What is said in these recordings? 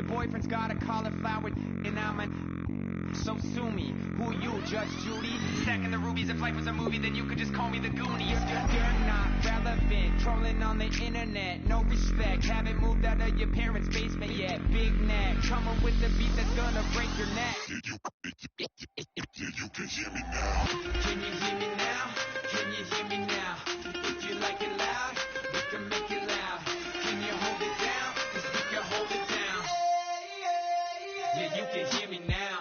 Your boyfriend's got a cauliflower, and I'm a... So sue me. Who you, Judge Judy? Stacking the rubies. If life was a movie, then you could just call me the Goonies. You're not relevant. Trolling on the internet. No respect. Haven't moved out of your parents' basement yet. Big neck. Coming with the beat that's gonna break your neck. You can hear me now. Can you hear me now? Can you hear me now? If you like it loud, we can make it loud. Can you hold it down? 'Cause we can hold it down. Yeah, you can hear me now.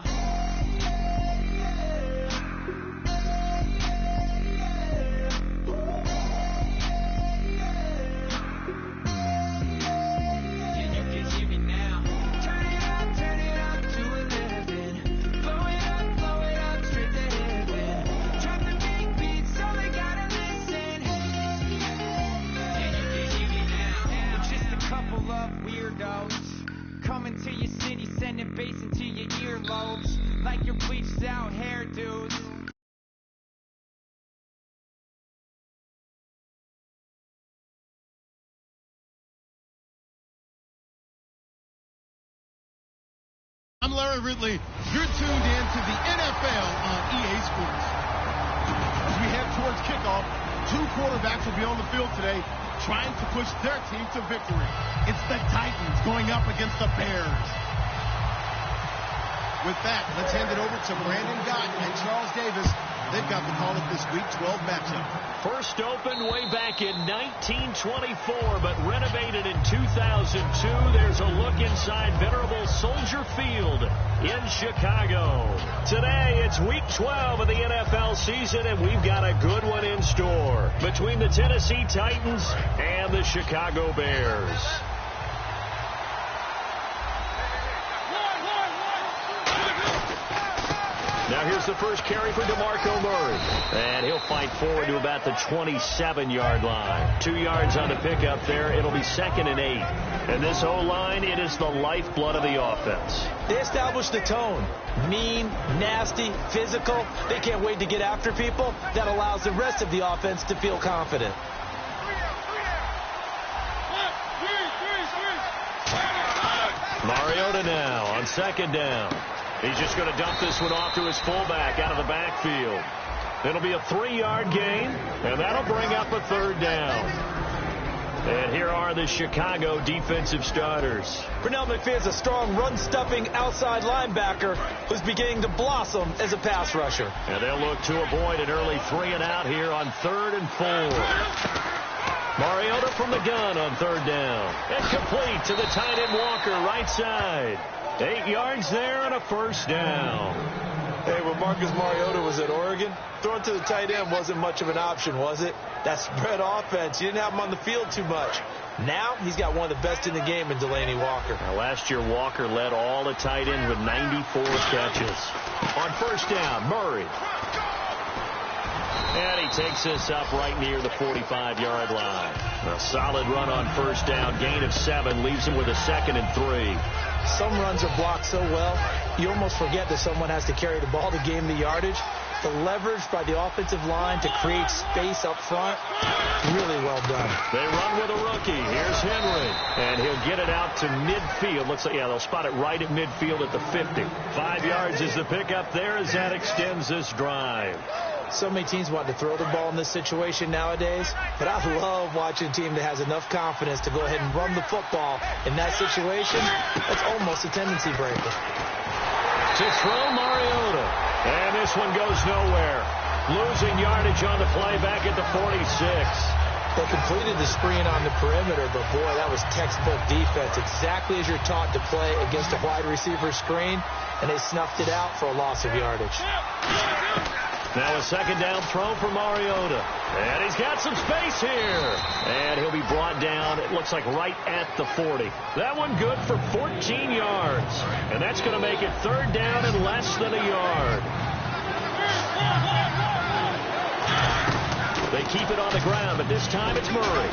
Coming to your city, sending bass into your earlobes, like your bleached out hairdos. I'm Larry Ridley. You're tuned in to the NFL on EA Sports. As we head towards kickoff, two quarterbacks will be on the field today trying to push their team to victory. It's the Titans going up against the Bears. With that, let's hand it over to Brandon Gott and Charles Davis. They've got the call of this Week 12 matchup. First opened way back in 1924, but renovated in 2002. There's a look inside venerable Soldier Field in Chicago. Today, it's Week 12 of the NFL season, and we've got a good one in store between the Tennessee Titans and the Chicago Bears. Now here's the first carry for DeMarco Murray. And he'll fight forward to about the 27-yard line. 2 yards on the pickup there. It'll be 2nd and 8. And this O-line, it is the lifeblood of the offense. They established the tone. Mean, nasty, physical. They can't wait to get after people. That allows the rest of the offense to feel confident. Mariota now on 2nd down. He's just going to dump this one off to his fullback out of the backfield. It'll be a 3-yard gain, and that'll bring up a 3rd down. And here are the Chicago defensive starters. Pernell McPhee's a strong run-stuffing outside linebacker who's beginning to blossom as a pass rusher. And they'll look to avoid an early 3-and-out here on 3rd and 4. Mariota from the gun on 3rd down. And complete to the tight end Walker, right side. 8 yards there and a 1st down. Hey, when Marcus Mariota was at Oregon, throwing to the tight end wasn't much of an option, was it? That spread offense, you didn't have him on the field too much. Now, he's got one of the best in the game in Delaney Walker. Now, last year, Walker led all the tight ends with 94 catches. On 1st down, Murray. And he takes this up right near the 45-yard line. A solid run on 1st down, gain of 7, leaves him with a 2nd and 3. Some runs are blocked so well, you almost forget that someone has to carry the ball to gain the yardage. The leverage by the offensive line to create space up front, really well done. They run with a rookie. Here's Henry. And he'll get it out to midfield. Looks like, yeah, they'll spot it right at midfield at the 50. 5 yards is the pickup there as that extends this drive. So many teams want to throw the ball in this situation nowadays, but I love watching a team that has enough confidence to go ahead and run the football. In that situation, that's almost a tendency breaker. To throw Mariota. And this one goes nowhere. Losing yardage on the play back at the 46. They completed the screen on the perimeter, but boy, that was textbook defense. Exactly as you're taught to play against a wide receiver screen, and they snuffed it out for a loss of yardage. Now a 2nd down throw for Mariota. And he's got some space here. And he'll be brought down, it looks like right at the 40. That one good for 14 yards. And that's going to make it 3rd down and less than a yard. They keep it on the ground, but this time it's Murray.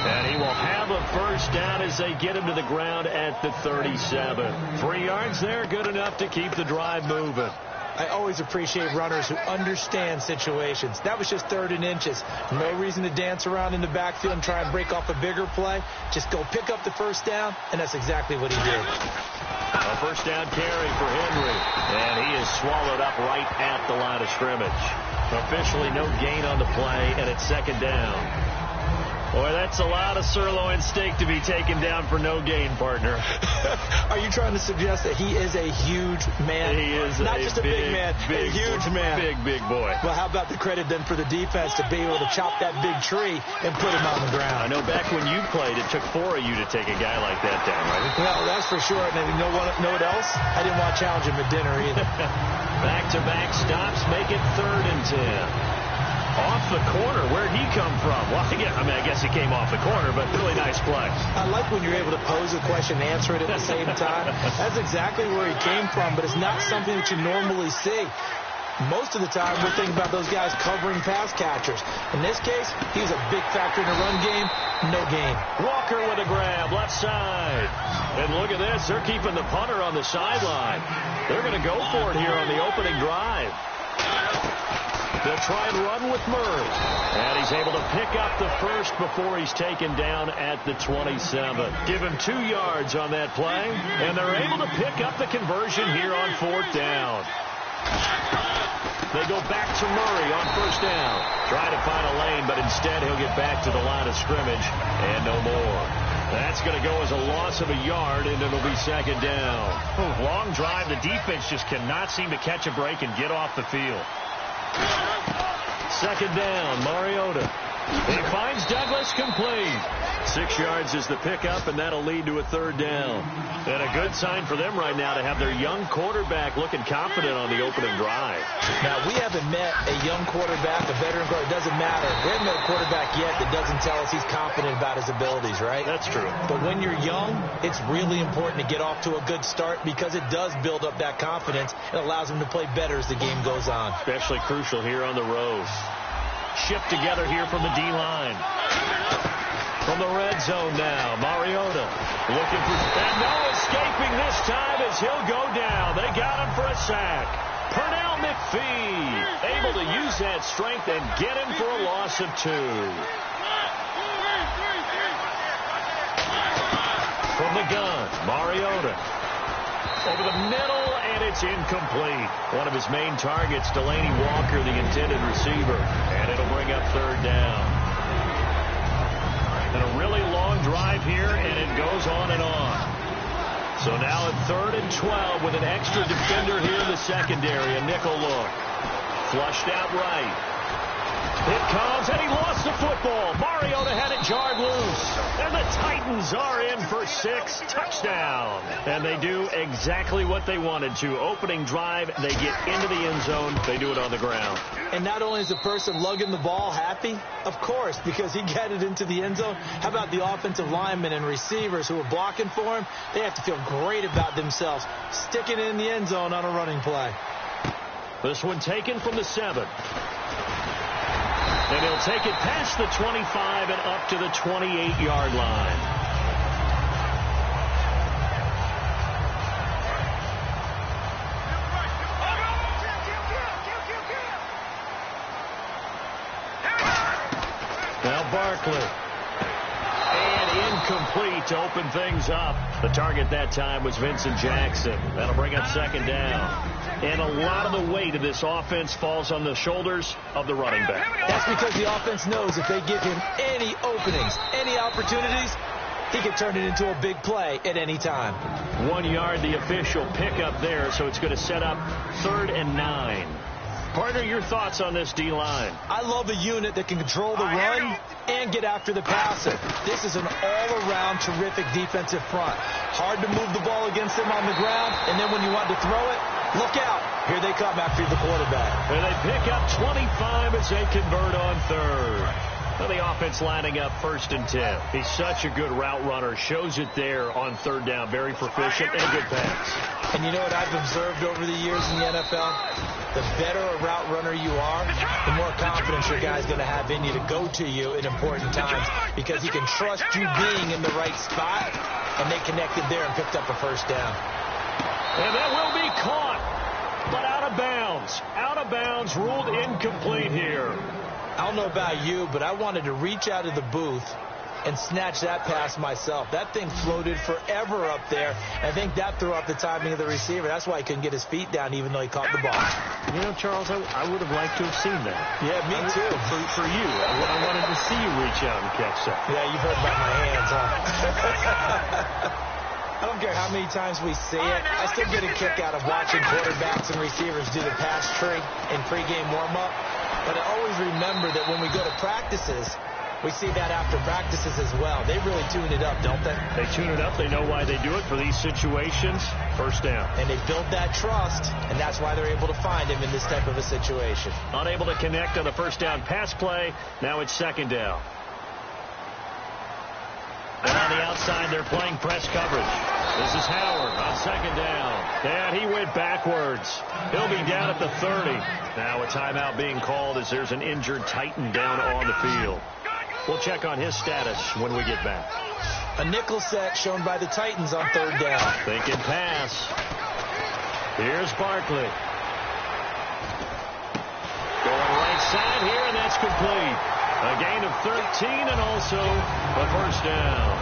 And he will have a 1st down as they get him to the ground at the 37. 3 yards there, good enough to keep the drive moving. I always appreciate runners who understand situations. That was just 3rd and inches. No reason to dance around in the backfield and try and break off a bigger play. Just go pick up the 1st down, and that's exactly what he did. first down carry for Henry. And he is swallowed up right at the line of scrimmage. Officially no gain on the play, and it's second down. Boy, that's a lot of sirloin steak to be taken down for no gain, partner. Are you trying to suggest that he is a huge man? He is not just a big man, a huge man. Big boy. Well, how about the credit then for the defense to be able to chop that big tree and put him on the ground? I know back when you played, it took 4 of you to take a guy like that down, right? Well, that's for sure. And you know what else? I didn't want to challenge him at dinner either. Back-to-back stops make it 3rd and 10. Off the corner. Where'd he come from? Well, I guess he came off the corner, but really nice play. I like when you're able to pose a question and answer it at the same time. That's exactly where he came from, but it's not something that you normally see. Most of the time, we're thinking about those guys covering pass catchers. In this case, he was a big factor in the run game. No gain. Walker with a grab, left side. And look at this. They're keeping the punter on the sideline. They're going to go for it here on the opening drive. They'll try and run with Murray. And he's able to pick up the first before he's taken down at the 27. Give him 2 yards on that play. And they're able to pick up the conversion here on 4th down. They go back to Murray on 1st down. Try to find a lane, but instead he'll get back to the line of scrimmage. And no more. That's going to go as a loss of a yard, and it'll be 2nd down. Long drive. The defense just cannot seem to catch a break and get off the field. 2nd down, Mariota. He finds Douglas complete. 6 yards is the pickup, and that'll lead to a 3rd down. And a good sign for them right now to have their young quarterback looking confident on the opening drive. Now, we haven't met a young quarterback, a veteran quarterback. It doesn't matter. We haven't met a quarterback yet that doesn't tell us he's confident about his abilities, right? That's true. But when you're young, it's really important to get off to a good start because it does build up that confidence. It allows him to play better as the game goes on. Especially crucial here on the road. Shift together here from the D-line. From the red zone now, Mariota looking for, and no escaping this time as he'll go down. They got him for a sack. Pernell McPhee able to use that strength and get him for a loss of 2. From the gun, Mariota over the middle, and it's incomplete. One of his main targets, Delaney Walker, the intended receiver, and it'll bring up 3rd down. And a really long drive here, and it goes on and on. So now at 3rd and 12 with an extra defender here in the secondary. A nickel look. Flushed out right. It comes, and he lost the football. Mariota had it jarred loose. And the Titans are in for 6. Touchdown. And they do exactly what they wanted to. Opening drive, they get into the end zone. They do it on the ground. And not only is the person lugging the ball happy, of course, because he got it into the end zone. How about the offensive linemen and receivers who are blocking for him? They have to feel great about themselves, sticking it in the end zone on a running play. This one taken from the 7. And he'll take it past the 25 and up to the 28-yard line. Now Barkley. And incomplete to open things up. The target that time was Vincent Jackson. That'll bring up 2nd down. And a lot of the weight of this offense falls on the shoulders of the running back. That's because the offense knows if they give him any openings, any opportunities, he can turn it into a big play at any time. 1 yard, the official pickup there, so it's going to set up 3rd and 9. Partner, your thoughts on this D-line? I love a unit that can control the run and get after the passer. This is an all-around terrific defensive front. Hard to move the ball against them on the ground, and then when you want to throw it, look out. Here they come after the quarterback. And they pick up 25 as they convert on 3rd. Well, the offense lining up 1st and 10. He's such a good route runner. Shows it there on 3rd down. Very proficient and a good pass. And you know what I've observed over the years in the NFL? The better a route runner you are, the more confidence your guy's going to have in you to go to you in important times because he can trust you being in the right spot, and they connected there and picked up a 1st down. And that will be caught, but out of bounds. Out of bounds, ruled incomplete here. I don't know about you, but I wanted to reach out of the booth and snatch that pass myself. That thing floated forever up there. I think that threw off the timing of the receiver. That's why he couldn't get his feet down even though he caught the ball. You know, Charles, I would have liked to have seen that. Yeah, me too. For you. I wanted to see you reach out and catch that. Yeah, you've heard about my hands, huh? I don't care how many times we see it. I still get a kick out of watching quarterbacks and receivers do the pass tree in pregame warm-up. But I always remember that when we go to practices, we see that after practices as well. They really tune it up, don't they? They tune it up. They know why they do it for these situations. First down. And they build that trust, and that's why they're able to find him in this type of a situation. Unable to connect on the first down pass play. Now it's second down. And on the outside, they're playing press coverage. This is Howard on second down. And he went backwards. He'll be down at the 30. Now a timeout being called as there's an injured Titan down on the field. We'll check on his status when we get back. A nickel set shown by the Titans on third down. Thinking pass. Here's Barkley. Going right side here, and that's complete. A gain of 13 and also a first down.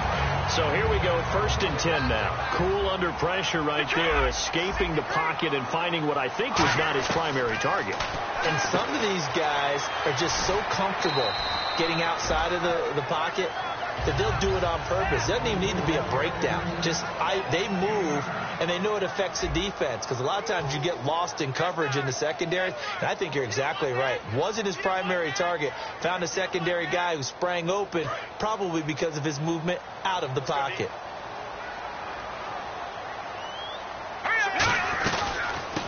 So here we go, first and 10 now. Cool under pressure right there, escaping the pocket and finding what I think was not his primary target. And some of these guys are just so comfortable getting outside of the pocket that they'll do it on purpose. It doesn't even need to be a breakdown. Just they move, and they know it affects the defense because a lot of times you get lost in coverage in the secondary, and I think you're exactly right. Wasn't his primary target. Found a secondary guy who sprang open, probably because of his movement out of the pocket.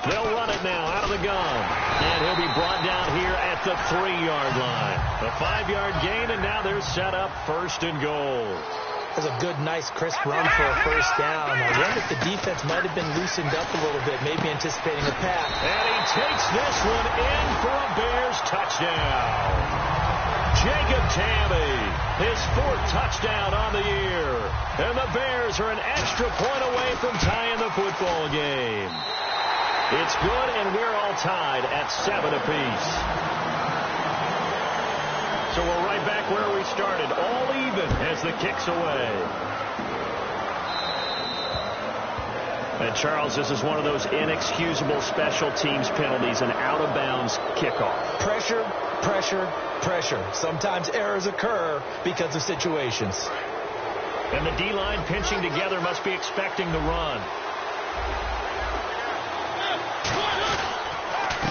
They'll run it now out of the gun. And he'll be brought down here at the 3-yard line. A 5-yard gain, and now they're set up first and goal. That was a good, nice, crisp run for a first down. I wonder if the defense might have been loosened up a little bit, maybe anticipating a pass. And he takes this one in for a Bears touchdown. Jacob Tamme, his 4th touchdown on the year. And the Bears are an extra point away from tying the football game. It's good, and we're all tied at 7 apiece. So we're right back where we started, all even as the kick's away. And, Charles, this is one of those inexcusable special teams penalties, an out-of-bounds kickoff. Pressure, pressure, pressure. Sometimes errors occur because of situations. And the D-line pinching together must be expecting the run.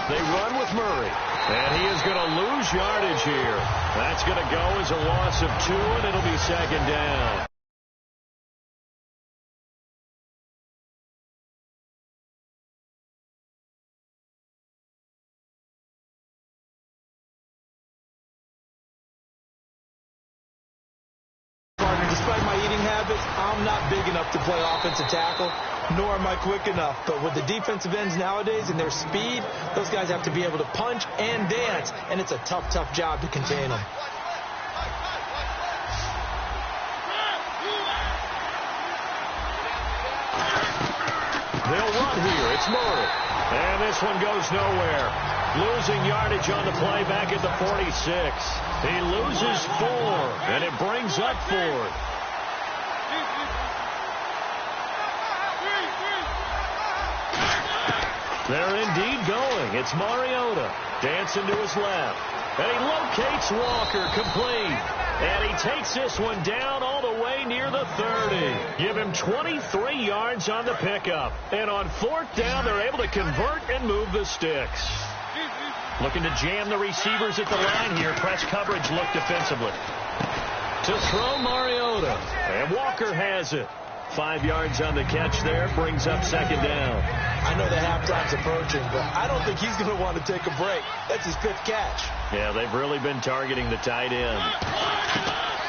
They run with Murray. And he is going to lose yardage here. That's going to go as a loss of 2, and it'll be second down. Despite my eating habits, I'm not big enough to play offensive tackle, nor am I quick enough. But with the defensive ends nowadays and their speed, those guys have to be able to punch and dance, and it's a tough, tough job to contain them. They'll run here. It's Murray. And this one goes nowhere. Losing yardage on the play back at the 46. He loses 4, and it brings up 4th. They're indeed going. It's Mariota. Dancing to his left. And he locates Walker, complete. And he takes this one down all the way near the 30. Give him 23 yards on the pickup. And on 4th down, they're able to convert and move the sticks. Looking to jam the receivers at the line here. Press coverage look defensively. To throw Mariota. And Walker has it. 5 yards on the catch there. Brings up second down. I know the halftime's approaching, but I don't think he's going to want to take a break. That's his 5th catch. Yeah, they've really been targeting the tight end.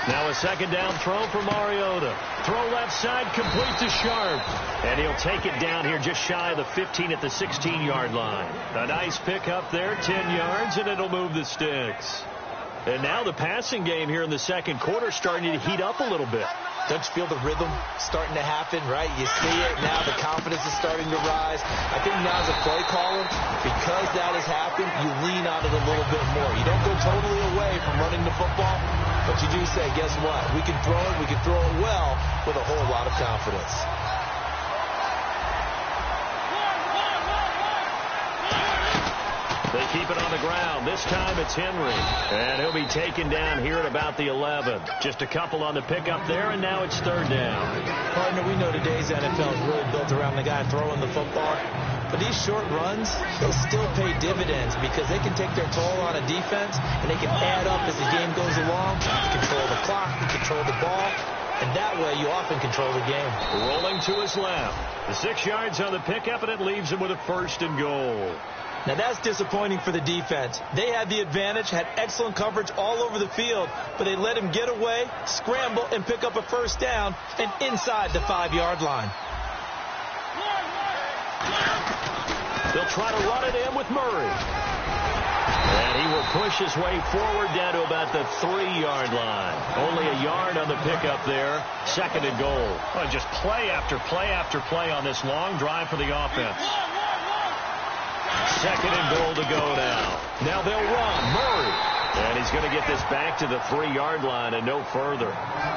Now a second down throw for Mariota. Throw left side, complete to Sharp. And he'll take it down here just shy of the 15 at the 16-yard line. A nice pickup there, 10 yards, and it'll move the sticks. And now the passing game here in the second quarter starting to heat up a little bit. Don't you feel the rhythm starting to happen, right? You see it now. The confidence is starting to rise. I think now as a play caller, because that has happened, you lean on it a little bit more. You don't go totally away from running the football, But you do say, guess what? We can throw it. We can throw it well with a whole lot of confidence. They keep it on the ground. This time it's Henry. And he'll be taken down here at about the 11. Just a couple on the pickup there, and now it's third down. Partner, we know today's NFL is really built around the guy throwing the football. But these short runs, they still pay dividends because they can take their toll on a defense, and they can add up as the game goes along. You control the clock, you control the ball, and that way you often control the game. Rolling to his left. The 6 yards on the pickup, and it leaves him with a first and goal. Now that's disappointing for the defense. They had the advantage, had excellent coverage all over the field, but they let him get away, scramble, and pick up a first down and inside the 5-yard line. They'll try to run it in with Murray. And he will push his way forward down to about the 3-yard line. Only a yard on the pickup there. Second and goal. Oh, just play after play after play on this long drive for the offense. Second and goal to go now. Now they'll run. Murray. And he's going to get this back to the 3-yard line and no further.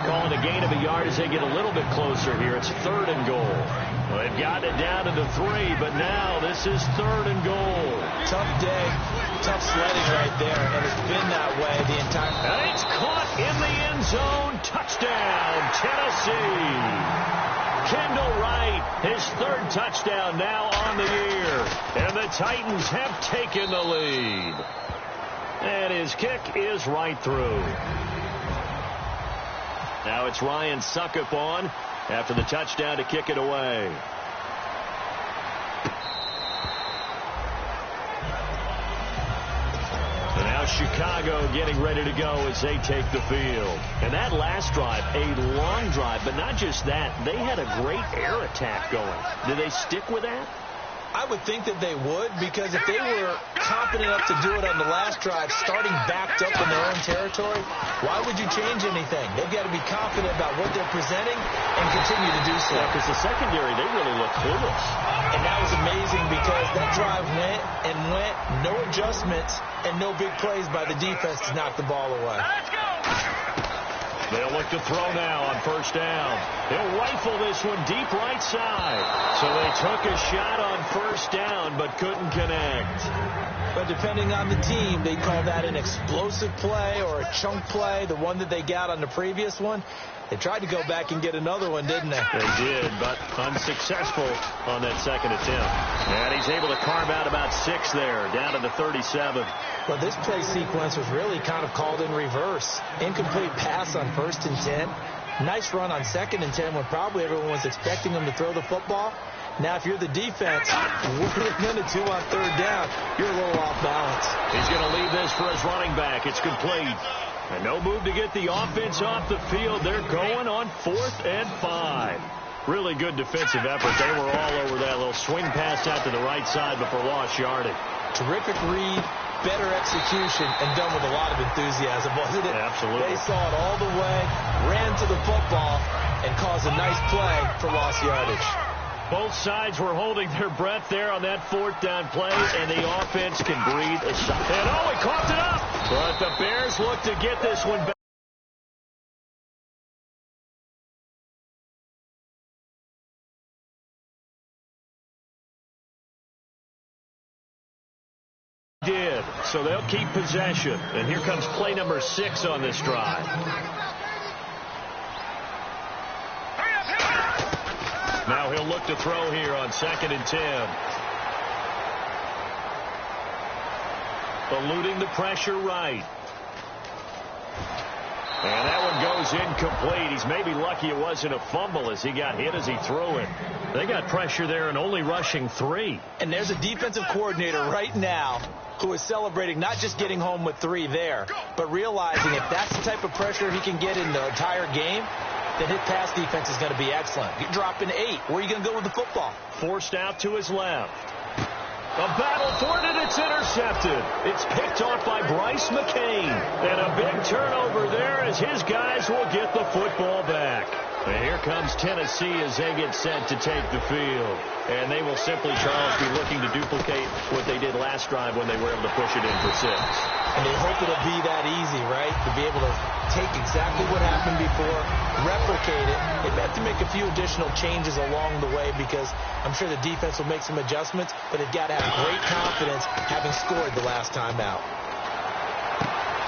Calling a gain of a yard as they get a little bit closer here. It's third and goal. Well, they've gotten it down to the 3, but now this is third and goal. Tough day, tough sledding right there, and it's been that way the entire time. And it's caught in the end zone. Touchdown, Tennessee. Kendall Wright, his third touchdown now on the year. And the Titans have taken the lead. And his kick is right through. Now it's Ryan Suckup on after the touchdown to kick it away. And now Chicago getting ready to go as they take the field. And that last drive, a long drive, but not just that. They had a great air attack going. Did they stick with that? I would think that they would, because if they were confident enough to do it on the last drive, starting backed up in their own territory, why would you change anything? They've got to be confident about what they're presenting and continue to do so. Yeah, because the secondary, they really look clueless. And that was amazing because that drive went and went, no adjustments, and no big plays by the defense to knock the ball away. They'll look to throw now on first down. They'll rifle this one deep right side. So they took a shot on first down but couldn't connect. But depending on the team, they call that an explosive play or a chunk play, the one that they got on the previous one. They tried to go back and get another one, didn't they? They did, but unsuccessful on that second attempt. And he's able to carve out about 6 there, down to the 37. Well, this play sequence was really kind of called in reverse. Incomplete pass on 1st and 10. Nice run on 2nd and 10 when probably everyone was expecting him to throw the football. Now, if you're the defense, what are you going to do on 3rd down? You're a little off balance. He's going to leave this for his running back. It's complete. And no move to get the offense off the field. They're going on 4th and 5. Really good defensive effort. They were all over that little swing pass out to the right side before lost yardage. Terrific read, better execution, and done with a lot of enthusiasm, wasn't it? Absolutely. They saw it all the way, ran to the football, and caused a nice play for lost yardage. Both sides were holding their breath there on that 4th down play, and the offense can breathe a sigh. And he coughed it up. But the Bears look to get this one back. Did. So they'll keep possession. And here comes play number 6 on this drive. Now he'll look to throw here on 2nd and 10. Eluding the pressure right. And that one goes incomplete. He's maybe lucky it wasn't a fumble as he got hit as he threw it. They got pressure there and only rushing 3. And there's a defensive coordinator right now who is celebrating not just getting home with 3 there, but realizing if that's the type of pressure he can get in the entire game, then his pass defense is going to be excellent. You're dropping 8. Where are you going to go with the football? Forced out to his left. A battle for it, and it's intercepted. It's picked off by Bryce McCain. And a big turnover there as his guys will get the football back. And here comes Tennessee as they get set to take the field. And they will simply, Charles, be looking to duplicate what they did last drive when they were able to push it in for 6. And they hope it'll be that easy, right? To be able to take exactly what happened before, replicate it. They may have to make a few additional changes along the way because I'm sure the defense will make some adjustments, but they've got to have great confidence having scored the last time out.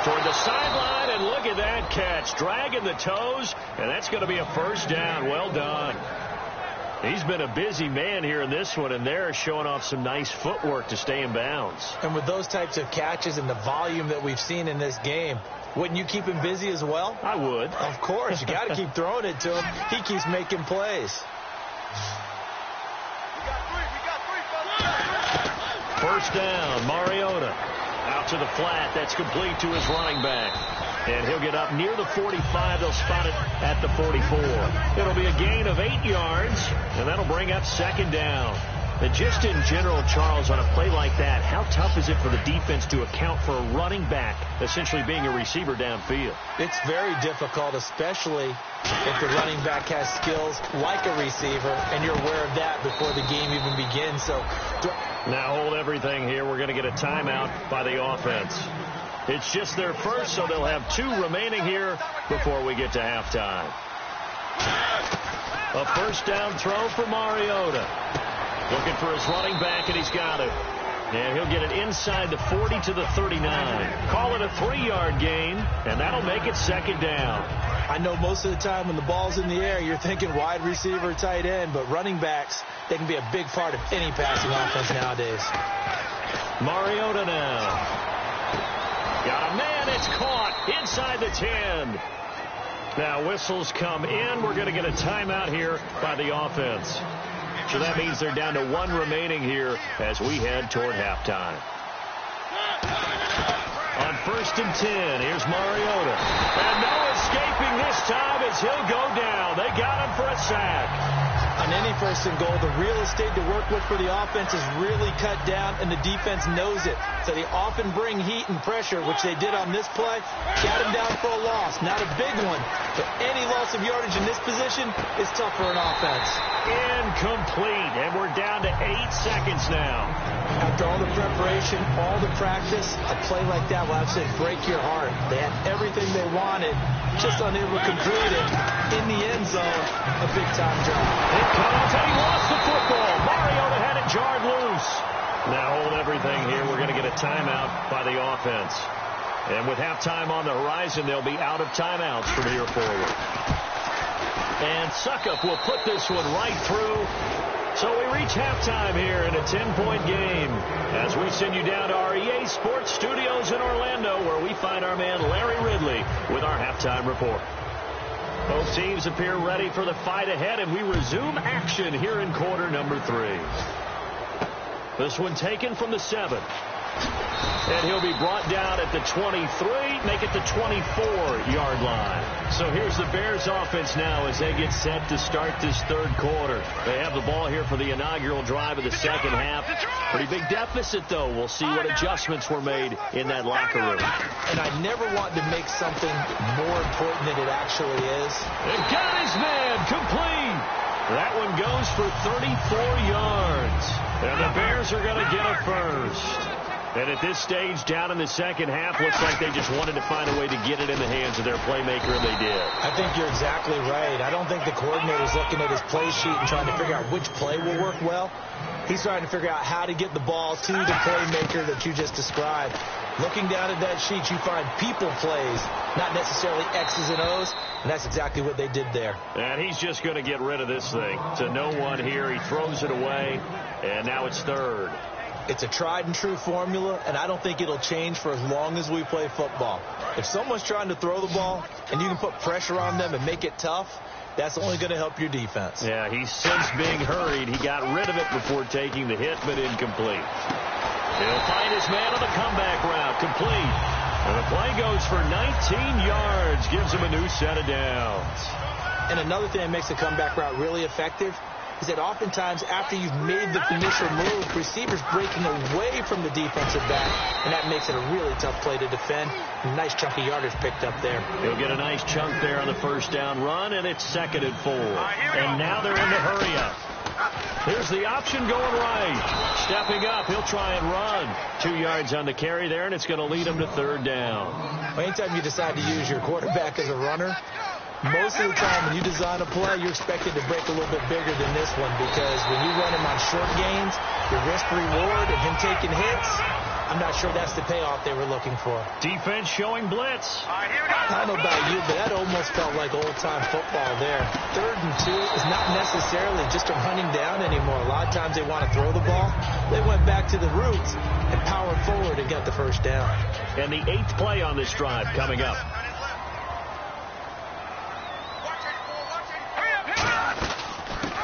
Toward the sideline, and look at that catch. Dragging the toes, and that's going to be a first down. Well done. He's been a busy man here in this one, and they're showing off some nice footwork to stay in bounds. And with those types of catches and the volume that we've seen in this game, wouldn't you keep him busy as well? I would. Of course. You got to keep throwing it to him. He keeps making plays. First down, Mariota. Out to the flat. That's complete to his running back. And he'll get up near the 45. They'll spot it at the 44. It'll be a gain of 8 yards, and that'll bring up second down. And just in general, Charles, on a play like that, how tough is it for the defense to account for a running back essentially being a receiver downfield? It's very difficult, especially if the running back has skills like a receiver, and you're aware of that before the game even begins. So now hold everything here. We're going to get a timeout by the offense. It's just their first, so they'll have 2 remaining here before we get to halftime. A first down throw for Mariota. Looking for his running back, and he's got it. And he'll get it inside the 40 to the 39. Call it a 3-yard gain, and that'll make it second down. I know most of the time when the ball's in the air, you're thinking wide receiver, tight end, but running backs, they can be a big part of any passing offense nowadays. Mariota now. Got a man, it's caught inside the 10. Now whistles come in. We're going to get a timeout here by the offense. So that means they're down to 1 remaining here as we head toward halftime. On first and 10, here's Mariota. And no escaping this time as he'll go down. They got him for a sack. On any first and goal, the real estate to work with for the offense is really cut down, and the defense knows it. So they often bring heat and pressure, which they did on this play. Got him down for a loss. Not a big one, but any loss of yardage in this position is tough for an offense. Incomplete, and we're down to 8 seconds now. After all the preparation, all the practice, a play like that will actually break your heart. They had everything they wanted, just unable to complete it. In the end zone, a big-time drop. It comes, and he lost the football. Mariota had it jarred loose. Now hold everything here. We're going to get a timeout by the offense. And with halftime on the horizon, they'll be out of timeouts from here forward. And Suckup will put this one right through. So we reach halftime here in a 10-point game as we send you down to our EA Sports Studios in Orlando, where we find our man Larry Ridley with our halftime report. Both teams appear ready for the fight ahead, and we resume action here in quarter number 3. This one taken from the 7. And he'll be brought down at the 23, make it the 24-yard line. So here's the Bears offense now as they get set to start this third quarter. They have the ball here for the inaugural drive of the second half. Pretty big deficit, though. We'll see what adjustments were made in that locker room. And I never want to make something more important than it actually is. And got his man complete. That one goes for 34 yards. And the Bears are going to get a first. And at this stage, down in the second half, looks like they just wanted to find a way to get it in the hands of their playmaker, and they did. I think you're exactly right. I don't think the coordinator's looking at his play sheet and trying to figure out which play will work well. He's trying to figure out how to get the ball to the playmaker that you just described. Looking down at that sheet, you find people plays, not necessarily X's and O's, and that's exactly what they did there. And he's just going to get rid of this thing. To no one here. He throws it away, and now it's third. It's a tried-and-true formula, and I don't think it'll change for as long as we play football. If someone's trying to throw the ball and you can put pressure on them and make it tough, that's only going to help your defense. Yeah, he's since being hurried. He got rid of it before taking the hit, but incomplete. He'll find his man on the comeback route, complete. And the play goes for 19 yards, gives him a new set of downs. And another thing that makes the comeback route really effective, is that oftentimes after you've made the initial move, receivers breaking away from the defensive back, and that makes it a really tough play to defend. Nice chunk of yardage picked up there. He'll get a nice chunk there on the first down run, and it's 2nd and 4. And now they're in the hurry up. Here's the option going right. Stepping up, he'll try and run. 2 yards on the carry there, and it's going to lead him to 3rd down. Well, anytime you decide to use your quarterback as a runner, most of the time when you design a play, you're expected to break a little bit bigger than this one, because when you run him on short gains, the risk-reward of him taking hits, I'm not sure that's the payoff they were looking for. Defense showing blitz. I don't know about you, but that almost felt like old-time football there. 3rd and 2 is not necessarily just a running down anymore. A lot of times they want to throw the ball. They went back to the roots and powered forward and got the first down. And the 8th play on this drive coming up.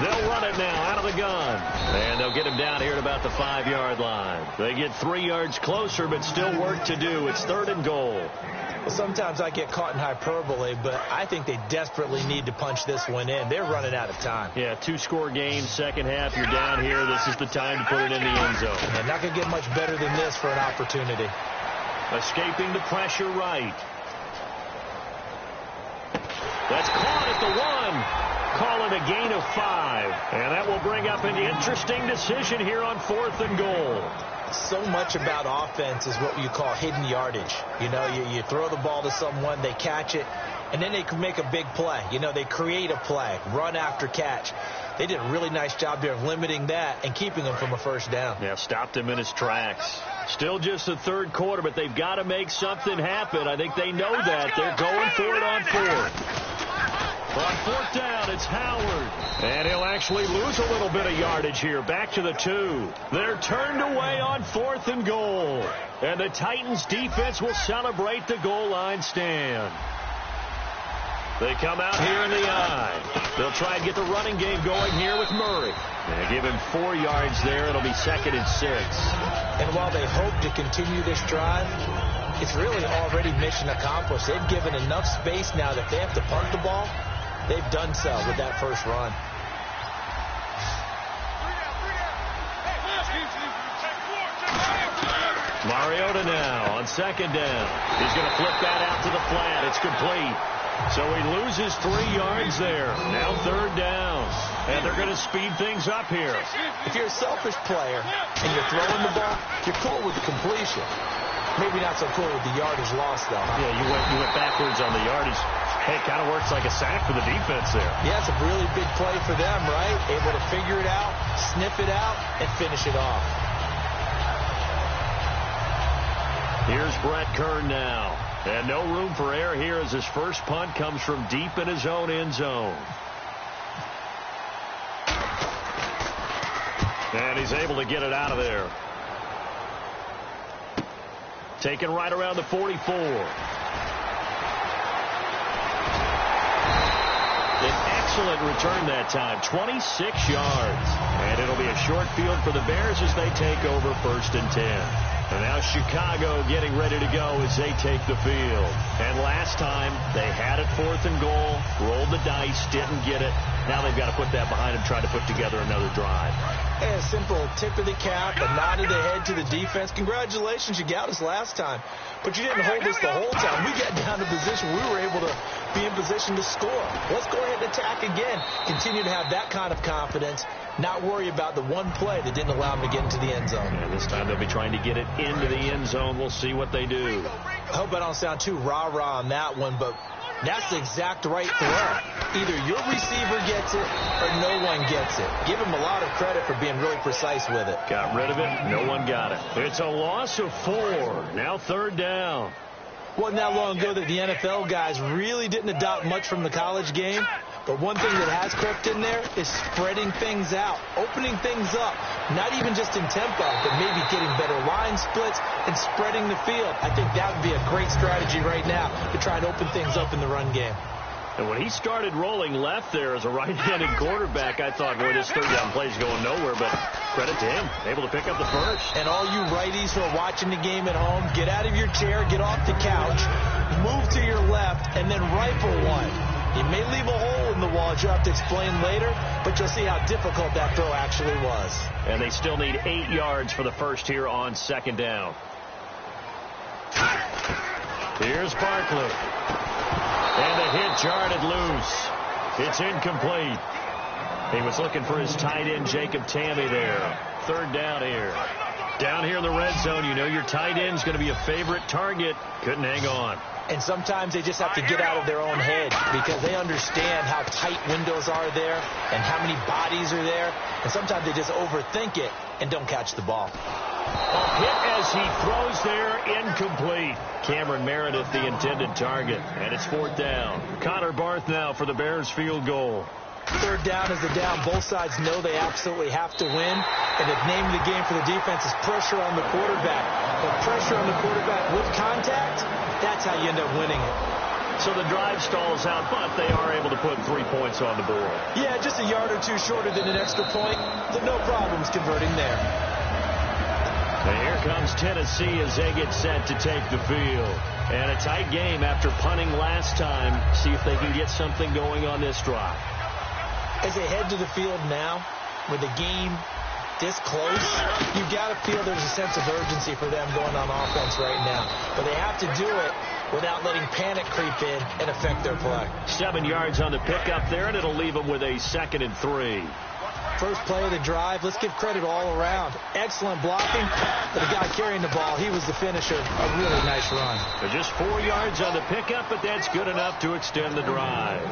They'll run it now out of the gun. And they'll get him down here at about the 5-yard line. They get 3 yards closer, but still work to do. It's 3rd and goal. Well, sometimes I get caught in hyperbole, but I think they desperately need to punch this one in. They're running out of time. Yeah, 2-score game, second half. You're down here. This is the time to put it in the end zone. And not going to get much better than this for an opportunity. Escaping the pressure right. That's caught at the 1. Call it a gain of 5. And that will bring up an interesting decision here on 4th and goal. So much about offense is what you call hidden yardage. You know, you throw the ball to someone, they catch it, and then they can make a big play. You know, they create a play, run after catch. They did a really nice job there of limiting that and keeping him from a first down. Yeah, stopped him in his tracks. Still just the 3rd quarter, but they've got to make something happen. I think they know that. They're going for it on 4th. On 4th down, it's Howard. And he'll actually lose a little bit of yardage here. Back to the 2. They're turned away on 4th and goal. And the Titans defense will celebrate the goal line stand. They come out here in the eye. They'll try and get the running game going here with Murray. They give him 4 yards there. It'll be 2nd and 6. And while they hope to continue this drive, it's really already mission accomplished. They've given enough space now that if they have to punt the ball, they've done so with that first run. Mariota now on 2nd down. He's going to flip that out to the flat. It's complete. So he loses 3 yards there. Now 3rd down. And they're going to speed things up here. If you're a selfish player and you're throwing the ball, you're cool with the completion. Maybe not so cool with the yardage loss, though. Yeah, you went backwards on the yardage. Hey, it kind of works like a sack for the defense there. Yeah, it's a really big play for them, right? Able to figure it out, sniff it out, and finish it off. Here's Brett Kern now. And no room for error here as his first punt comes from deep in his own end zone. And he's able to get it out of there. Taken right around the 44. An excellent return that time, 26 yards. And it'll be a short field for the Bears as they take over 1st and 10. And now Chicago getting ready to go as they take the field. And last time they had it 4th and goal, rolled the dice, didn't get it. Now they've got to put that behind them, try to put together another drive. And a simple tip of the cap, a nod of the head to the defense. Congratulations, you got us last time. But you didn't hold us the whole time. We got down to position. We were able to be in position to score. Let's go ahead and attack again. Continue to have that kind of confidence. Not worry about the one play that didn't allow them to get into the end zone. And this time they'll be trying to get it into the end zone. We'll see what they do. I hope I don't sound too rah-rah on that one, but that's the exact right throw. Either your receiver gets it or no one gets it. Give him a lot of credit for being really precise with it. Got rid of it. No one got it. It's a loss of 4. Now 3rd down. Wasn't that long ago that the NFL guys really didn't adopt much from the college game. But one thing that has crept in there is spreading things out, opening things up, not even just in tempo, but maybe getting better line splits and spreading the field. I think that would be a great strategy right now to try and open things up in the run game. And when he started rolling left there as a right-handed quarterback, I thought, boy, this 3rd down play is going nowhere, but credit to him, able to pick up the first. And all you righties who are watching the game at home, get out of your chair, get off the couch, move to your left, and then rifle one. He may leave a hole in the wall, which you'll have to explain later, but you'll see how difficult that throw actually was. And they still need 8 yards for the first here on second down. Here's Barkley. And the hit jarred it loose. It's incomplete. He was looking for his tight end, Jacob Tammy, there. Third down here. Down here in the red zone, you know your tight end's going to be a favorite target. Couldn't hang on. And sometimes they just have to get out of their own head because they understand how tight windows are there and how many bodies are there. And sometimes they just overthink it and don't catch the ball. A hit as he throws there, incomplete. Cameron Meredith, the intended target. And it's fourth down. Connor Barth now for the Bears field goal. Third down is the down. Both sides know they absolutely have to win. And the name of the game for the defense is pressure on the quarterback. But pressure on the quarterback with contact, that's how you end up winning it. So the drive stalls out, but they are able to put 3 points on the board. Yeah, just a yard or two shorter than an extra point. So no problems converting there. And here comes Tennessee as they get set to take the field. And a tight game after punting last time. See if they can get something going on this drive. As they head to the field now, with the game this close, you've got to feel there's a sense of urgency for them going on offense right now. But they have to do it without letting panic creep in and affect their play. 7 yards on the pickup there, and it'll leave them with a 2nd and 3. First play of the drive, let's give credit all around. Excellent blocking, but the guy carrying the ball, he was the finisher. A really nice run. But just 4 yards on the pickup, but that's good enough to extend the drive.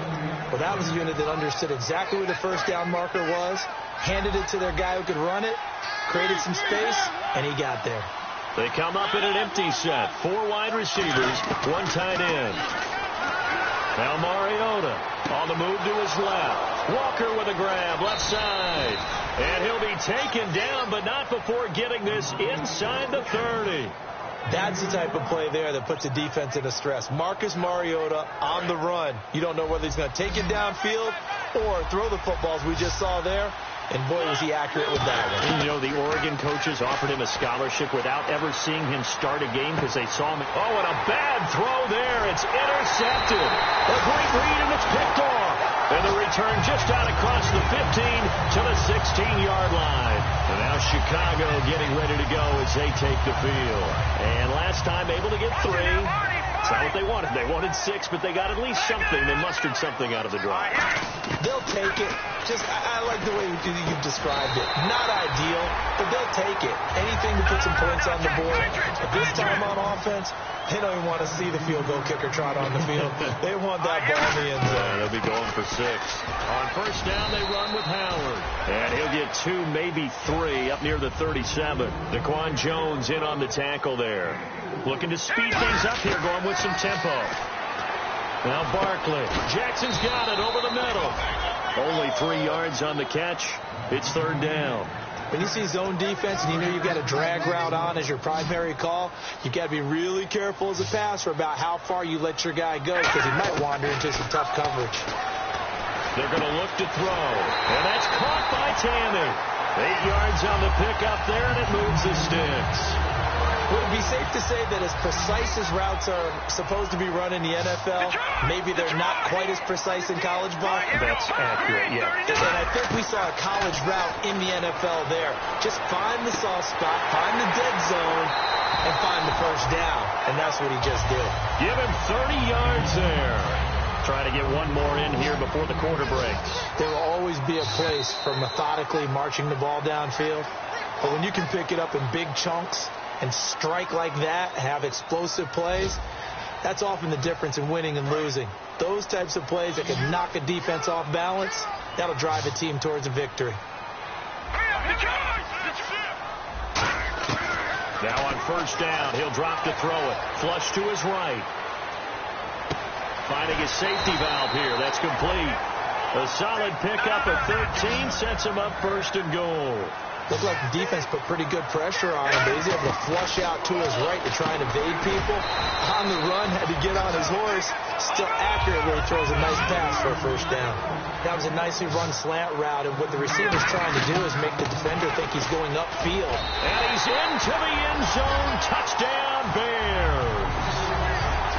Well, that was a unit that understood exactly where the first down marker was, handed it to their guy who could run it, created some space, and he got there. They come up in an empty set. 4 wide receivers, 1 tight end. Now Mariota on the move to his left. Walker with a grab, left side. And he'll be taken down, but not before getting this inside the 30. That's the type of play there that puts the defense into stress. Marcus Mariota on the run. You don't know whether he's going to take it downfield or throw the footballs we just saw there. And boy, was he accurate with that one. You know, the Oregon coaches offered him a scholarship without ever seeing him start a game because they saw him. Oh, and a bad throw there. It's intercepted. A great read, and it's picked off. And the return just out across the 15 to the 16-yard line. And now Chicago getting ready to go as they take the field. And last time able to get 3. It's not what they wanted. They wanted 6, but they got at least something. They mustered something out of the drive. They'll take it. Just, I like the way you've described it. Not ideal, but they'll take it. Anything to put some points on the board. But this time on offense, they don't even want to see the field goal kicker trot on the field. They want that ball in the end zone. They'll be going for 6. On first down, they run with Howard. And he'll get 2, maybe 3, up near the 37. Daquan Jones in on the tackle there. Looking to speed things up here, going with some tempo. Now Barkley. Jackson's got it over the middle. Only 3 yards on the catch. It's third down. When you see zone defense and you know you've got a drag route on as your primary call, you've got to be really careful as a passer about how far you let your guy go because he might wander into some tough coverage. They're going to look to throw. And that's caught by Tammy. 8 yards on the pickup there, and it moves the sticks. Would it be safe to say that as precise as routes are supposed to be run in the NFL, maybe they're not quite as precise in college ball? That's accurate, yeah. And I think we saw a college route in the NFL there. Just find the soft spot, find the dead zone, and find the first down. And that's what he just did. Give him 30 yards there. Try to get one more in here before the quarter breaks. There will always be a place for methodically marching the ball downfield. But when you can pick it up in big chunks and strike like that, have explosive plays, that's often the difference in winning and losing. Those types of plays that can knock a defense off balance, that'll drive a team towards a victory. Now on first down, he'll drop to throw it. Flush to his right. Finding his safety valve here. That's complete. A solid pickup at 13 sets him up first and goal. Looked like the defense put pretty good pressure on him, but he's able to flush out to his right to try and evade people. On the run, had to get on his horse. Still accurately throws a nice pass for a first down. That was a nicely run slant route, and what the receiver's trying to do is make the defender think he's going upfield. And he's into the end zone. Touchdown, Bears.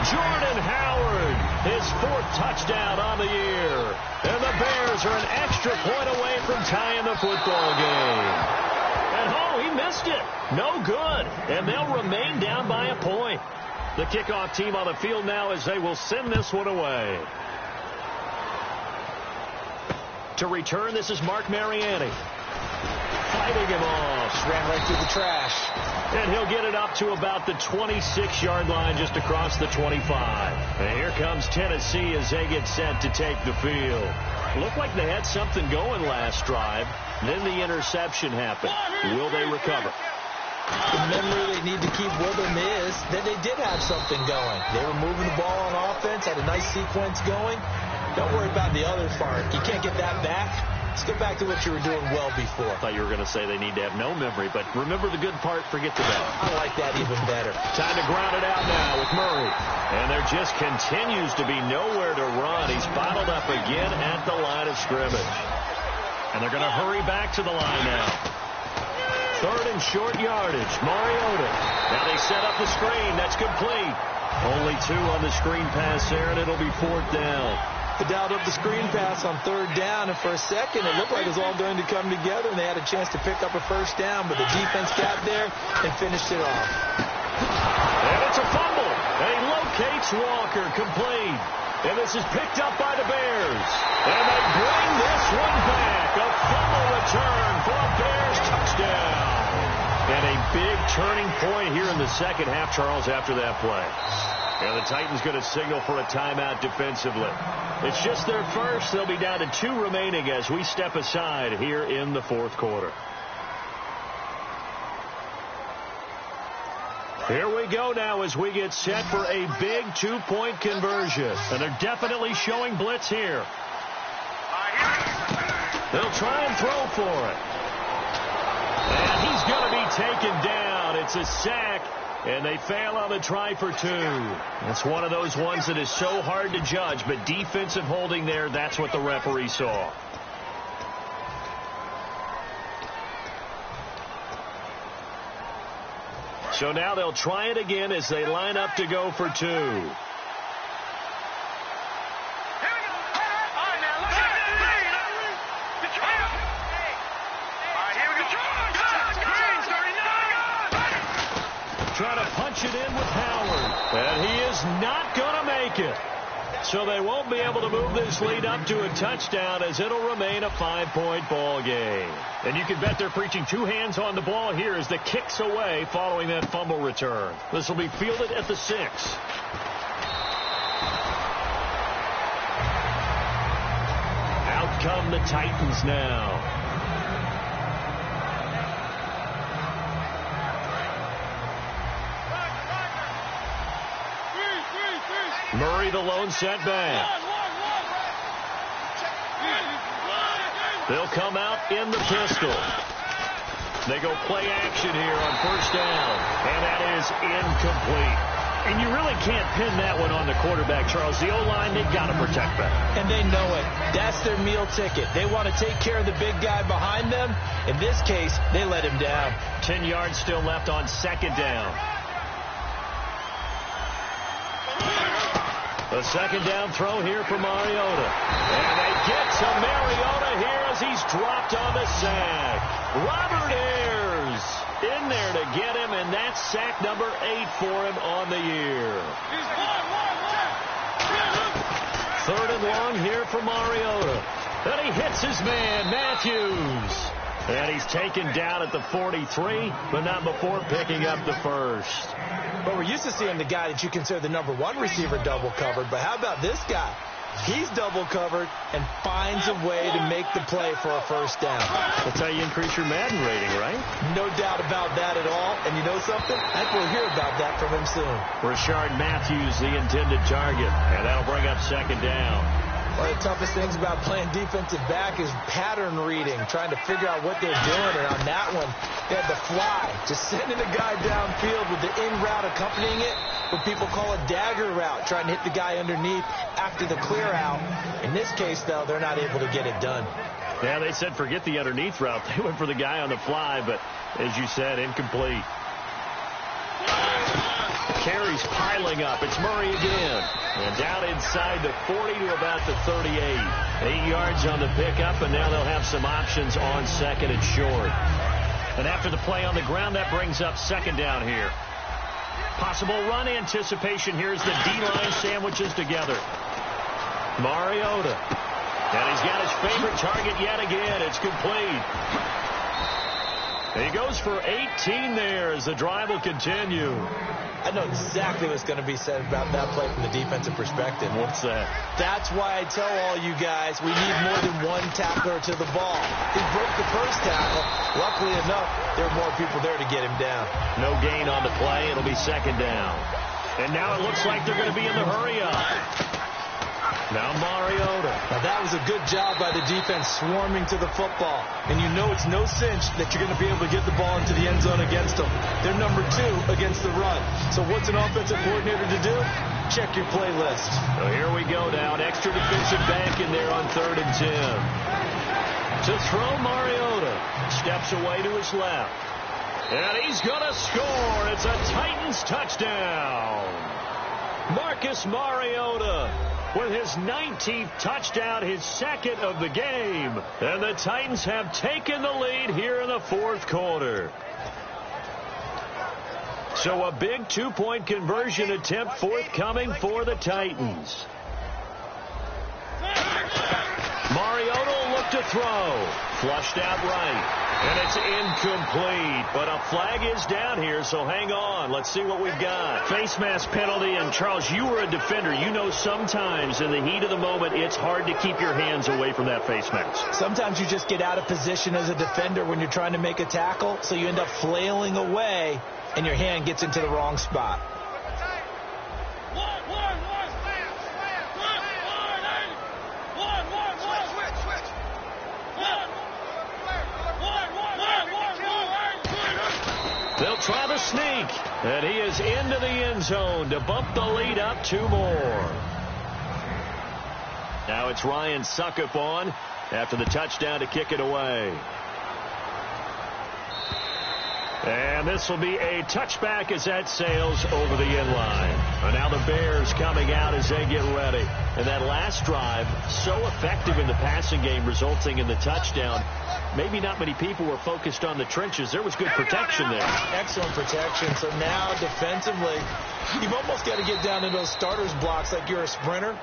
Jordan Howard, his 4th touchdown on the year. And the Bears are an extra point away from tying the football game. And he missed it. No good. And they'll remain down by a point. The kickoff team on the field now as they will send this one away. To return, this is Mark Mariani. Fighting him off. Just ran right through the trash. And he'll get it up to about the 26-yard line, just across the 25. And here comes Tennessee as they get set to take the field. Looked like they had something going last drive. Then the interception happened. Will they recover? The memory they need to keep with them is that they did have something going. They were moving the ball on offense, had a nice sequence going. Don't worry about the other part. You can't get that back. Let's get back to what you were doing well before. I thought you were going to say they need to have no memory, but remember the good part, forget the bad. I like that even better. Time to ground it out now with Murray. And there just continues to be nowhere to run. He's bottled up again at the line of scrimmage. And they're going to hurry back to the line now. 3rd and short yardage. Mariota. Now they set up the screen. That's complete. Only 2 on the screen pass there, and it'll be 4th down. They dialed up the screen pass on 3rd down, and for a second it looked like it was all going to come together, and they had a chance to pick up a 1st down, but the defense got there and finished it off. And it's a fumble. And he locates Walker, complete. And this is picked up by the Bears. And they bring this one back. A fumble return for a Bears touchdown. And a big turning point here in the second half, Charles, after that play. And the Titans going to signal for a timeout defensively. It's just their first. They'll be down to 2 remaining as we step aside here in the 4th quarter. Here we go now as we get set for a big 2-point conversion. And they're definitely showing blitz here. They'll try and throw for it. And he's going to be taken down. It's a sack. And they fail on the try for 2. That's one of those ones that is so hard to judge, but defensive holding there, that's what the referee saw. So now they'll try it again as they line up to go for 2. Trying to punch it in with Howard. And he is not going to make it. So they won't be able to move this lead up to a touchdown as it'll remain a 5-point ball game. And you can bet they're preaching 2 hands on the ball here as the kick's away following that fumble return. This will be fielded at the 6. Out come the Titans now. Murray, the lone setback. They'll come out in the pistol. They go play action here on 1st down. And that is incomplete. And you really can't pin that one on the quarterback, Charles. The O-line, they've got to protect that. And they know it. That's their meal ticket. They want to take care of the big guy behind them. In this case, they let him down. 10 yards still left on 2nd down. A 2nd down throw here for Mariota. And they get to Mariota here as he's dropped on the sack. Robert Ayers in there to get him, and that's sack number 8 for him on the year. 3rd and long here for Mariota. And he hits his man, Matthews. And he's taken down at the 43, but not before picking up the 1st. But we're used to seeing the guy that you consider the number 1 receiver double covered. But how about this guy? He's double covered and finds a way to make the play for a 1st down. That's how you increase your Madden rating, right? No doubt about that at all. And you know something? I think we'll hear about that from him soon. Rashard Matthews, the intended target. And that'll bring up 2nd down. One of the toughest things about playing defensive back is pattern reading, trying to figure out what they're doing. And on that one, they had the fly, just sending the guy downfield with the in route accompanying it, what people call a dagger route, trying to hit the guy underneath after the clear out. In this case, though, they're not able to get it done. Yeah, they said forget the underneath route. They went for the guy on the fly, but as you said, incomplete. Carries piling up. It's Murray again. And down inside the 40 to about the 38. 8 yards on the pickup, and now they'll have some options on second and short. And after the play on the ground, that brings up second down here. Possible run anticipation here as the D-line sandwiches together. Mariota. And he's got his favorite target yet again. It's complete. He goes for 18 there as the drive will continue. I know exactly what's going to be said about that play from the defensive perspective. What's that? That's why I tell all you guys we need more than one tackler to the ball. He broke the first tackle. Luckily enough, there were more people there to get him down. No gain on the play. It'll be second down. And now it looks like they're going to be in the hurry-up. Now Mariota. Now that was a good job by the defense swarming to the football. And you know it's no cinch that you're going to be able to get the ball into the end zone against them. They're number 2 against the run. So what's an offensive coordinator to do? Check your playlist. So here we go now. An extra defensive back in there on 3rd and 10. To throw Mariota. Steps away to his left. And he's going to score. It's a Titans touchdown. Marcus Mariota with his 19th touchdown, his second of the game. And the Titans have taken the lead here in the 4th quarter. So a big 2-point conversion attempt forthcoming for the Titans. Mariota will look to throw. Flushed out right. And it's incomplete. But a flag is down here, so hang on. Let's see what we've got. Face mask penalty. And, Charles, you were a defender. You know sometimes in the heat of the moment, it's hard to keep your hands away from that face mask. Sometimes you just get out of position as a defender when you're trying to make a tackle, so you end up flailing away, and your hand gets into the wrong spot. They'll try the sneak, and he is into the end zone to bump the lead up 2 more. Now it's Ryan Suckup on after the touchdown to kick it away. And this will be a touchback as that sails over the end line. And now the Bears coming out as they get ready. And that last drive, so effective in the passing game, resulting in the touchdown. Maybe not many people were focused on the trenches. There was good protection there. Excellent protection. So now defensively, you've almost got to get down to those starters blocks like you're a sprinter.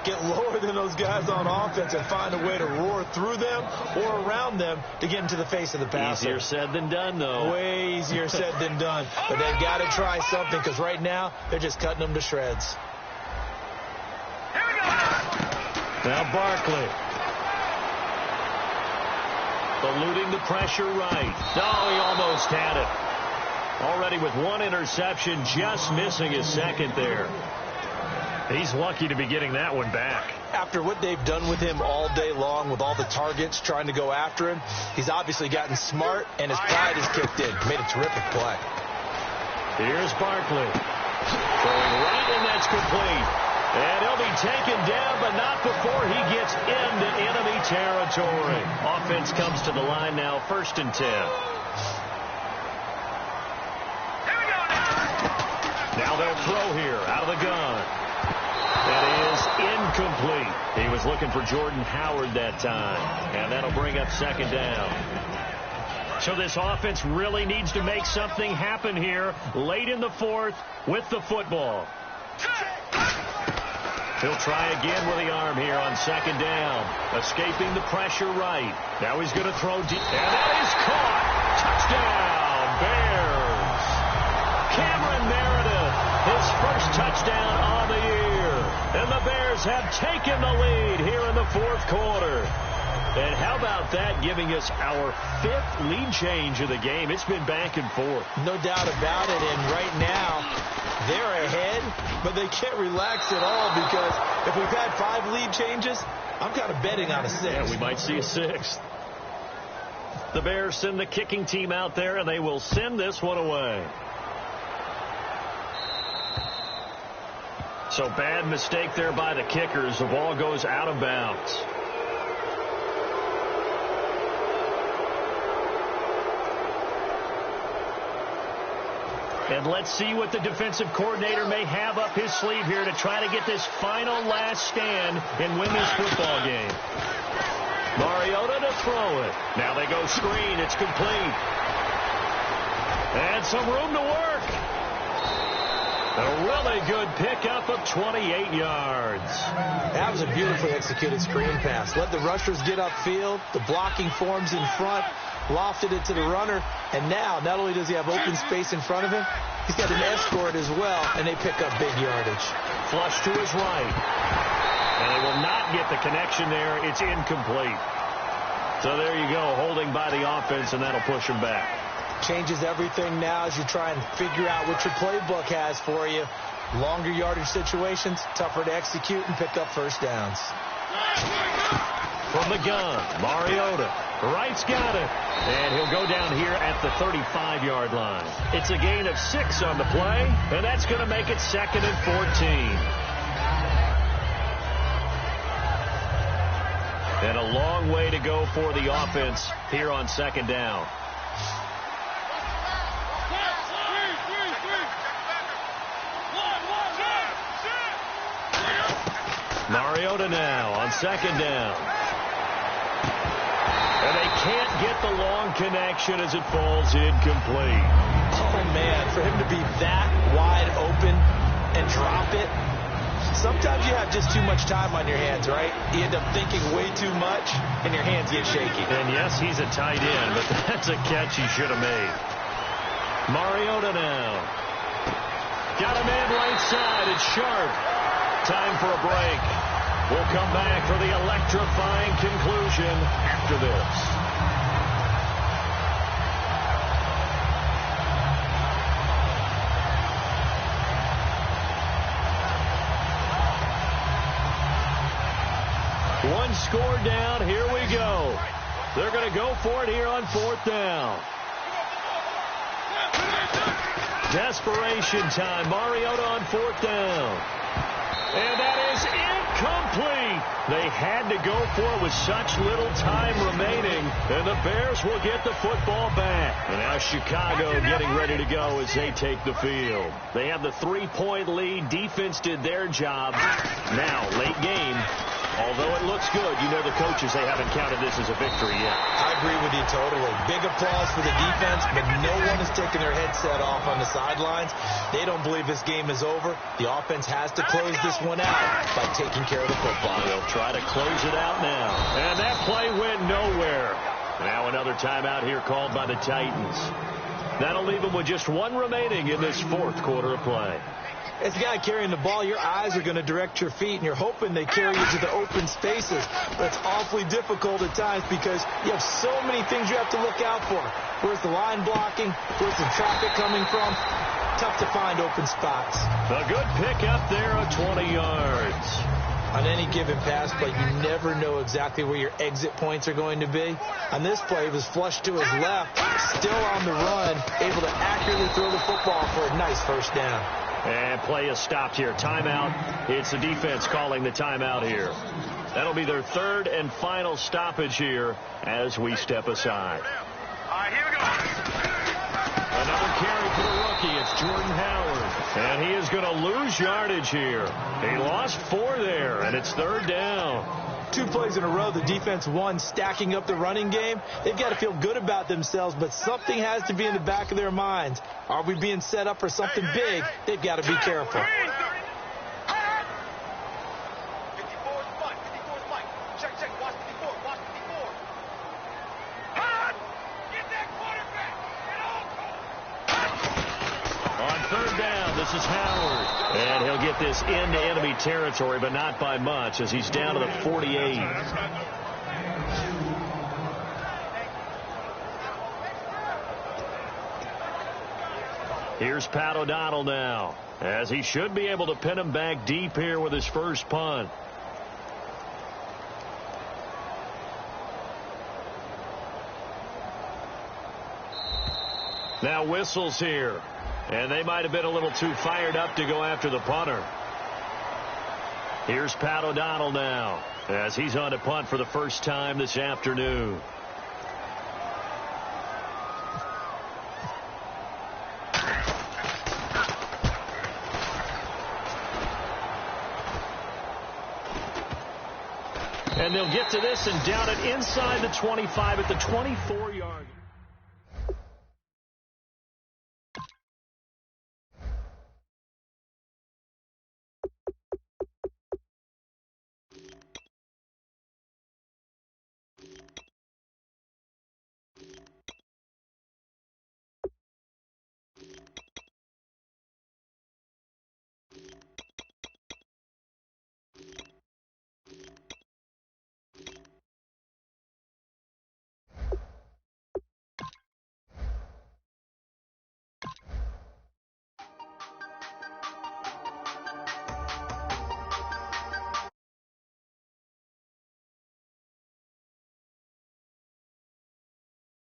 Get lower than those guys on offense and find a way to roar through them or around them to get into the face of the passer. Easier said than done, though. Way easier said than done. But they've got to try something because right now they're just cutting them to shreds. Here we go. Now Barkley. Eluding the pressure right. Oh, he almost had it. Already with 1 interception, just missing his second there. He's lucky to be getting that one back. After what they've done with him all day long with all the targets trying to go after him, he's obviously gotten smart, and his pride has kicked in. Made a terrific play. Here's Barkley. Throwing right, and that's complete. And he'll be taken down, but not before he gets into enemy territory. Offense comes to the line now, 1st and 10. Here we go now. Now they'll throw here, out of the gun. That is incomplete. He was looking for Jordan Howard that time. And that'll bring up second down. So this offense really needs to make something happen here late in the 4th with the football. He'll try again with the arm here on second down. Escaping the pressure right. Now he's going to throw deep. And that is caught. Touchdown, Bears. Cameron Meredith, his first touchdown on the year. And the Bears have taken the lead here in the 4th quarter. And how about that, giving us our 5th lead change of the game? It's been back and forth. No doubt about it. And right now, they're ahead, but they can't relax at all because if we've had 5 lead changes, I'm kind of betting on a 6th. Yeah, we might see a 6th. The Bears send the kicking team out there, and they will send this one away. So bad mistake there by the kickers. The ball goes out of bounds. And let's see what the defensive coordinator may have up his sleeve here to try to get this final last stand and win this football game. Mariota to throw it. Now they go screen. It's complete. And some room to work. A really good pickup of 28 yards. That was a beautifully executed screen pass. Let the rushers get upfield. The blocking forms in front. Lofted it to the runner. And now, not only does he have open space in front of him, he's got an escort as well, and they pick up big yardage. Flush to his right. And they will not get the connection there. It's incomplete. So there you go, holding by the offense, and that'll push him back. Changes everything now as you try and figure out what your playbook has for you. Longer yardage situations, tougher to execute and pick up first downs. From the gun, Mariota. Wright's got it. And he'll go down here at the 35-yard line. It's a gain of 6 on the play, and that's going to make it 2nd and 14. And a long way to go for the offense here on 2nd down. Mariota now on 2nd down. And they can't get the long connection as it falls incomplete. Oh, man, for him to be that wide open and drop it. Sometimes you have just too much time on your hands, right? You end up thinking way too much, and your hands get shaky. And yes, he's a tight end, but that's a catch he should have made. Mariota now. Got a man right side. It's Sharp. Time for a break. We'll come back for the electrifying conclusion after this. One score down. Here we go. They're going to go for it here on 4th down. Desperation time. Mariota on 4th down. And that is incomplete. They had to go for it with such little time remaining. And the Bears will get the football back. And now Chicago getting ready to go as they take the field. They have the 3-point lead. Defense did their job. Now, late game. Although it looks good, you know the coaches, they haven't counted this as a victory yet. I agree with you totally. Big applause for the defense, but no one is taking their headset off on the sidelines. They don't believe this game is over. The offense has to close this one out by taking care of the football. They'll try to close it out now. And that play went nowhere. Now another timeout here called by the Titans. That'll leave them with just 1 remaining in this 4th quarter of play. As the guy carrying the ball, your eyes are going to direct your feet, and you're hoping they carry you to the open spaces. But it's awfully difficult at times because you have so many things you have to look out for. Where's the line blocking? Where's the traffic coming from? Tough to find open spots. A good pickup there of 20 yards. On any given pass play, you never know exactly where your exit points are going to be. On this play, it was flushed to his left, still on the run, able to accurately throw the football for a nice first down. And play is stopped here. Timeout. It's the defense calling the timeout here. That'll be their 3rd and final stoppage here as we step aside. All right, here we go. Another carry for the rookie. It's Jordan Howard. And he is going to lose yardage here. He lost 4 there, and it's 3rd down. 2 plays in a row, the defense won, stacking up the running game. They've got to feel good about themselves, but something has to be in the back of their minds. Are we being set up for something big? They've got to be careful. 54 is Mike. 54 is Mike. Check. Watch 54. Watch 54. Hot! Get that quarterback. Get on. On 3rd down, this is Howard. And he'll get this into enemy territory, but not by much as he's down to the 48. Here's Pat O'Donnell now, as he should be able to pin him back deep here with his first punt. Now whistles here. And they might have been a little too fired up to go after the punter. Here's Pat O'Donnell now, as he's on to punt for the first time this afternoon. And they'll get to this and down it inside the 25 at the 24-yard.